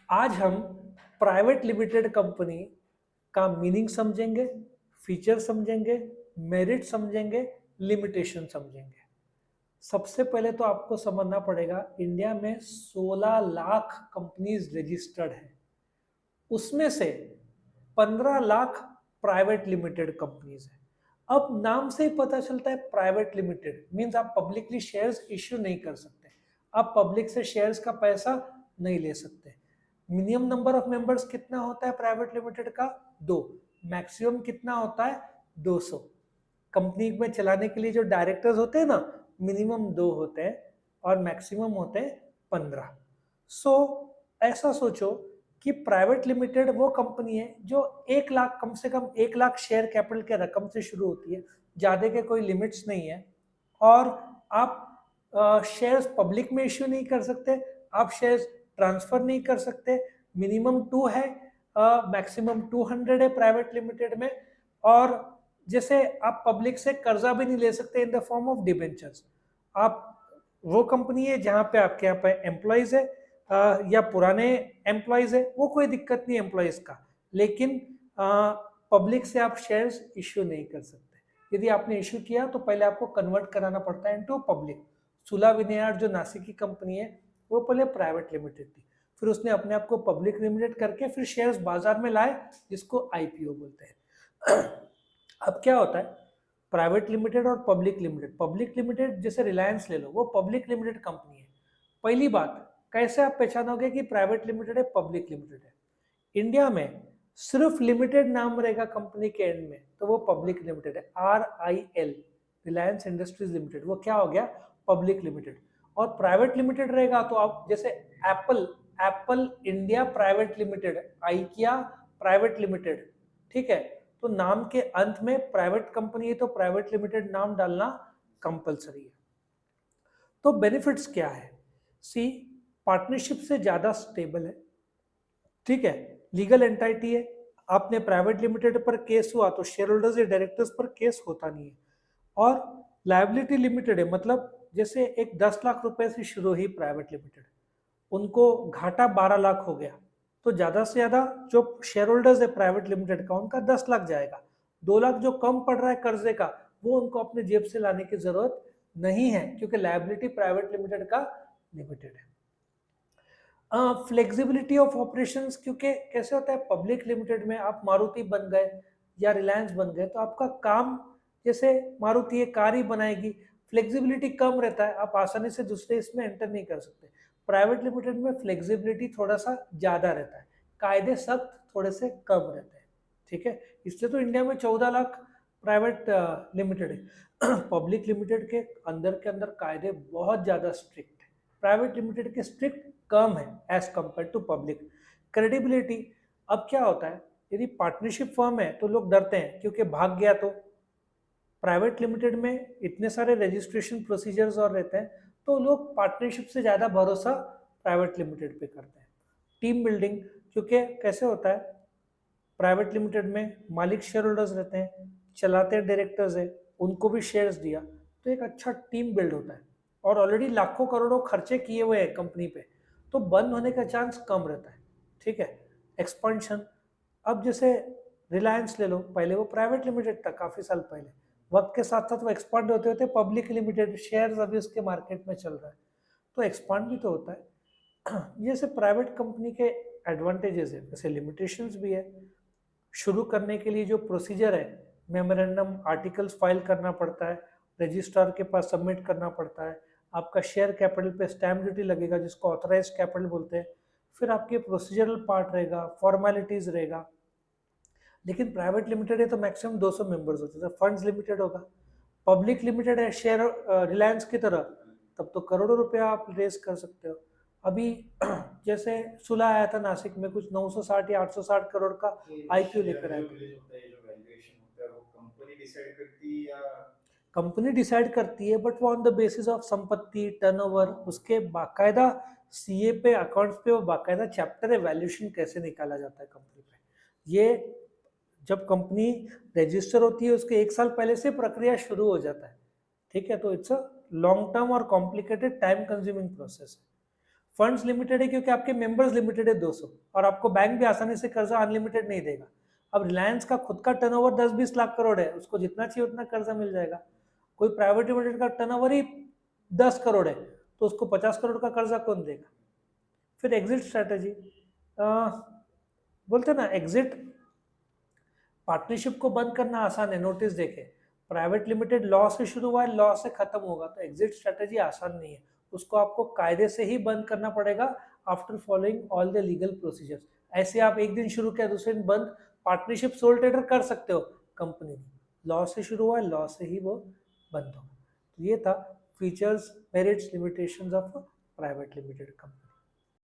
आज हम private limited company का मीनिंग समझेंगे, फीचर समझेंगे, मेरिट समझेंगे, लिमिटेशन समझेंगे। सबसे पहले तो आपको समझना पड़ेगा, इंडिया में 16 लाख कंपनीज रजिस्टर्ड है। उसमें से 15 लाख प्राइवेट लिमिटेड कंपनीज है। अब नाम से ही पता चलता है प्राइवेट लिमिटेड मीन्स आप पब्लिकली शेयर्स इश्यू नहीं कर सकते, आप पब्लिक से शेयर्स का पैसा नहीं ले सकते। मिनिमम नंबर ऑफ मेंबर्स कितना होता है प्राइवेट लिमिटेड का? 2। मैक्सिमम कितना होता है? 200। कंपनी में चलाने के लिए जो डायरेक्टर्स होते हैं ना, मिनिमम 2 होते हैं और मैक्सिमम होते हैं 15। सो ऐसा सोचो कि प्राइवेट लिमिटेड वो कंपनी है जो 1 लाख, कम से कम 1 लाख शेयर कैपिटल के रकम से शुरू होती है, ज़्यादा के कोई लिमिट्स नहीं है। और आप शेयर्स पब्लिक में इश्यू नहीं कर सकते, आप शेयर्स ट्रांसफर नहीं कर सकते। मिनिमम 2 है, मैक्सिमम 200 है प्राइवेट लिमिटेड में। और जैसे आप पब्लिक से कर्जा भी नहीं ले सकते in the form of debentures. आप वो कंपनी है जहां पे आपके यहाँ पे एम्प्लॉयज है, या पुराने एम्प्लॉयज है, वो कोई दिक्कत नहीं एम्प्लॉयज का, लेकिन पब्लिक से आप शेयर्स इश्यू नहीं कर सकते। यदि आपने इश्यू किया तो पहले आपको कन्वर्ट कराना पड़ता है इनटू पब्लिक। सुला विनयार जो नासिक की कंपनी है, वो पहले प्राइवेट लिमिटेड थी, फिर उसने अपने आप को पब्लिक लिमिटेड करके फिर शेयर्स बाजार में लाए, जिसको आईपीओ बोलते हैं। अब क्या होता है, प्राइवेट लिमिटेड और पब्लिक लिमिटेड। पब्लिक लिमिटेड जैसे रिलायंस ले लो, वो पब्लिक लिमिटेड कंपनी है। पहली बात, कैसे आप पहचानोगे कि प्राइवेट लिमिटेड है पब्लिक लिमिटेड है? इंडिया में सिर्फ लिमिटेड नाम रहेगा कंपनी के एंड में तो वो पब्लिक लिमिटेड है, RIL, रिलायंस इंडस्ट्रीज लिमिटेड, वो क्या हो गया? Public limited. और प्राइवेट लिमिटेड रहेगा तो आप जैसे Apple, Apple India private limited, IKEA private limited, ठीक है? तो नाम के अंत में प्राइवेट कंपनी है तो प्राइवेट लिमिटेड नाम डालना कंपलसरी है। तो बेनिफिट्स क्या है? सी, पार्टनरशिप से ज्यादा स्टेबल है, ठीक है? लीगल एंटाइटी है, आपने प्राइवेट लिमिटेड पर केस हुआ तो शेयर होल्डर्स या डायरेक्टर्स पर केस होता नहीं है। और लाइबिलिटी लिमिटेड है, मतलब जैसे एक 10 लाख रुपए से शुरू हुई प्राइवेट लिमिटेड, उनको घाटा 12 लाख हो गया, तो ज्यादा से ज्यादा जो शेयर होल्डर्स है प्राइवेट लिमिटेड का, उनका 10 लाख जाएगा। 2 लाख जो कम पड़ रहा है कर्जे का, वो उनको अपने जेब से लाने की जरूरत नहीं है, क्योंकि लाइबिलिटी प्राइवेट लिमिटेड का लिमिटेड है। फ्लेक्सिबिलिटी ऑफ ऑपरेशंस, क्योंकि कैसे होता है, पब्लिक लिमिटेड में आप मारुति बन गए या रिलायंस बन गए तो आपका काम, जैसे मारुति एक कार ही बनाएगी, फ्लेक्सिबिलिटी कम रहता है, आप आसानी से दूसरे इसमें एंटर नहीं कर सकते। प्राइवेट लिमिटेड में फ्लेक्सिबिलिटी थोड़ा सा ज्यादा रहता है, कायदे सख्त थोड़े से कम रहते हैं, ठीक है? इसलिए तो इंडिया में 14 लाख प्राइवेट लिमिटेड है। पब्लिक लिमिटेड के अंदर कायदे बहुत ज्यादा स्ट्रिक्ट है, प्राइवेट लिमिटेड के स्ट्रिक्ट कम है as compare to public. Credibility, अब क्या होता है, यदि पार्टनरशिप फर्म है तो लोग डरते हैं क्योंकि भाग गया तो। प्राइवेट लिमिटेड में इतने सारे रजिस्ट्रेशन प्रोसीजर्स और रहते हैं, तो लोग पार्टनरशिप से ज़्यादा भरोसा प्राइवेट लिमिटेड पे करते हैं। टीम बिल्डिंग, क्योंकि कैसे होता है, प्राइवेट लिमिटेड में मालिक शेयर होल्डर्स रहते हैं, चलाते डायरेक्टर्स है, उनको भी शेयर्स दिया, तो एक अच्छा टीम बिल्ड होता है। और ऑलरेडी लाखों करोड़ों खर्चे किए हुए हैं कंपनी पे, तो बंद होने का चांस कम रहता है, ठीक है? एक्सपेंशन, अब जैसे रिलायंस ले लो, पहले वो प्राइवेट लिमिटेड था काफी साल पहले, वक्त के साथ साथ वो एक्सपांड होते होते पब्लिक लिमिटेड, शेयर्स अभी उसके मार्केट में चल रहा है, तो एक्सपांड भी तो होता है। जैसे प्राइवेट कंपनी के एडवांटेजेस है, वैसे लिमिटेशंस भी है। शुरू करने के लिए जो प्रोसीजर है, मेमोरेंडम आर्टिकल्स फाइल करना पड़ता है, रजिस्ट्रार के पास सबमिट करना पड़ता है, आपका शेयर कैपिटल पे स्टैम्प ड्यूटी लगेगा जिसको ऑथराइज कैपिटल बोलते हैं, फिर आपके प्रोसीजरल पार्ट रहेगा, फॉर्मेलिटीज रहेगा। लेकिन प्राइवेट लिमिटेड है तो मैक्सिमम 200 मेंबर्स होते हैं, फंड्स लिमिटेड होगा। पब्लिक लिमिटेड है शेयर रिलायंस की तरह, तब तो करोड़ों रुपया आप रेस कर सकते हो। अभी जैसे सुलह आया था नासिक में, कुछ 960 या 860 करोड़ का आईपीओ लेकर आया था। कंपनी डिसाइड करती है, बट वो ऑन द बेसिस ऑफ संपत्ति, टर्नओवर, उसके बाकायदा सीए पे, अकाउंट्स पे वो बाकायदा चैप्टर है, वैल्यूएशन कैसे निकाला जाता है कंपनी पे। ये जब कंपनी रजिस्टर होती है उसके 1 साल पहले से प्रक्रिया शुरू हो जाता है, ठीक है? तो इट्स अ लॉन्ग टर्म और कॉम्प्लिकेटेड टाइम कंज्यूमिंग प्रोसेस है। फंड्स लिमिटेड है क्योंकि आपके मेंबर्स लिमिटेड है 200, और आपको बैंक भी आसानी से कर्जा अनलिमिटेड नहीं देगा। अब रिलायंस का खुद का टर्नओवर 10-20 लाख करोड़ है, उसको जितना चाहिए उतना कर्जा मिल जाएगा। कोई प्राइवेट लिमिटेड का टर्नओवर ही 10 करोड़ है, तो उसको 50 करोड़ का कर्जा कौन देगा? फिर एग्जिट स्ट्रैटेजी, बोलते ना एग्जिट, पार्टनरशिप को बंद करना आसान है, नोटिस देखे, प्राइवेट लिमिटेड लॉ से शुरू हुआ है, लॉ से खत्म होगा, तो एग्जिट स्ट्रेटेजी आसान नहीं है, उसको आपको कायदे से ही बंद करना पड़ेगा after following all the legal procedures. ऐसे आप एक दिन शुरू किया दूसरे दिन बंद, पार्टनरशिप सोल ट्रेडर कर सकते हो, कंपनी लॉ से शुरू हुआ है, लॉ से ही वो बंद होगा। तो ये था features, merits, limitations of private limited company.